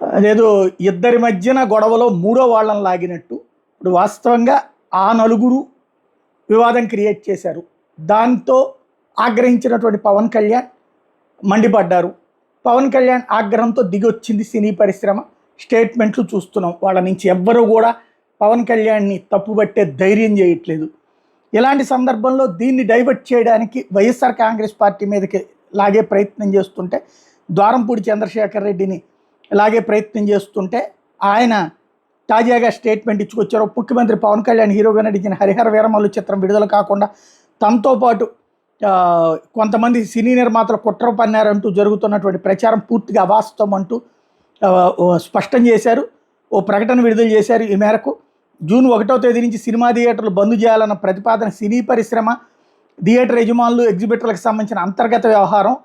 అదేదో ఇద్దరి మధ్యన గొడవలో మూడో వాళ్ళని లాగినట్టు ఇప్పుడు వాస్తవంగా ఆ నలుగురు వివాదం క్రియేట్ చేశారు. దాంతో ఆగ్రహించినటువంటి పవన్ కళ్యాణ్ మండిపడ్డారు. పవన్ కళ్యాణ్ ఆగ్రహంతో దిగొచ్చింది సినీ పరిశ్రమ. స్టేట్మెంట్లు చూస్తున్నాం. వాళ్ళ నుంచి ఎవ్వరూ కూడా పవన్ కళ్యాణ్ని తప్పుబట్టే ధైర్యం చేయట్లేదు. ఇలాంటి సందర్భంలో దీన్ని డైవర్ట్ చేయడానికి వైఎస్ఆర్ కాంగ్రెస్ పార్టీ మీదకి లాగే ప్రయత్నం చేస్తుంటే, ద్వారంపూడి చంద్రశేఖర్ రెడ్డిని లాగే ప్రయత్నం చేస్తుంటే ఆయన తాజాగా స్టేట్మెంట్ ఇచ్చుకొచ్చారు. ముఖ్యమంత్రి పవన్ కళ్యాణ్ హీరోగా నటించిన హరిహర వీరమల్లు చిత్రం విడుదల కాకుండా తమతో పాటు కొంతమంది సినీ నిర్మాతలు కుట్ర పన్నారంటూ జరుగుతున్నటువంటి ప్రచారం పూర్తిగా అవాస్తవం అంటూ స్పష్టం చేశారు. ఓ ప్రకటన విడుదల చేశారు. ఈ మేరకు జూన్ 1వ తేదీ నుంచి సినిమా థియేటర్లు బంద్ చేయాలన్న ప్రతిపాదన సినీ పరిశ్రమ, థియేటర్ యజమానులు, ఎగ్జిబిటర్లకు సంబంధించిన అంతర్గత వ్యవహారం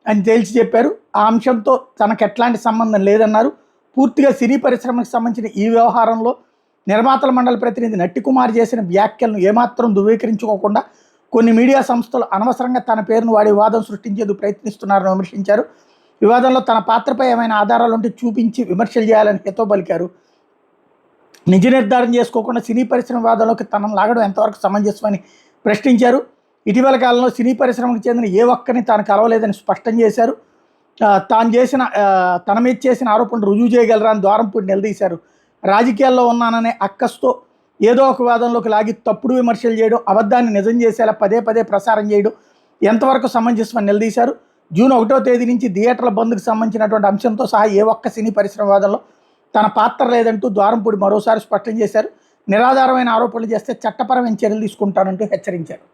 అని తేల్చి చెప్పారు. ఆ అంశంతో తనకు ఎట్లాంటి సంబంధం లేదన్నారు. పూర్తిగా సినీ పరిశ్రమకు సంబంధించిన ఈ వ్యవహారంలో నిర్మాతల మండలి ప్రతినిధి నట్టికుమార్ చేసిన వ్యాఖ్యలను ఏమాత్రం ధృవీకరించుకోకుండా కొన్ని మీడియా సంస్థలు అనవసరంగా తన పేరును వాడి వివాదం సృష్టించేందుకు ప్రయత్నిస్తున్నారని విమర్శించారు. వివాదంలో తన పాత్రపై ఏమైనా ఆధారాలు ఉంటే చూపించి విమర్శలు చేయాలని హితో పలికారు. నిజ నిర్ధారణ చేసుకోకుండా సినీ పరిశ్రమ వివాదంలోకి తనను లాగడం ఎంతవరకు సమంజసమని ప్రశ్నించారు. ఇటీవల కాలంలో సినీ పరిశ్రమకు చెందిన ఏ ఒక్కరిని తాను కలవలేదని స్పష్టం చేశారు. తన మీద చేసిన ఆరోపణలు రుజువు చేయగలరా అని ద్వారంపూడి నిలదీశారు. రాజకీయాల్లో ఉన్నాననే అక్కస్తో ఏదో ఒక వివాదంలోకి లాగి తప్పుడు విమర్శలు చేయడం, అబద్ధాన్ని నిజం చేసేలా పదే పదే ప్రసారం చేయడం ఎంతవరకు సమంజసమని నిలదీశారు. జూన్ 1వ తేదీ నుంచి థియేటర్ల బంద్కు సంబంధించినటువంటి అంశంతో సహా ఏ ఒక్క సినీ పరిశ్రమ వివాదంలో తన పాత్ర లేదంటూ ద్వారంపూడి మరోసారి స్పష్టం చేశారు. నిరాధారమైన ఆరోపణలు చేస్తే చట్టపరమైన చర్యలు తీసుకుంటానంటూ హెచ్చరించారు.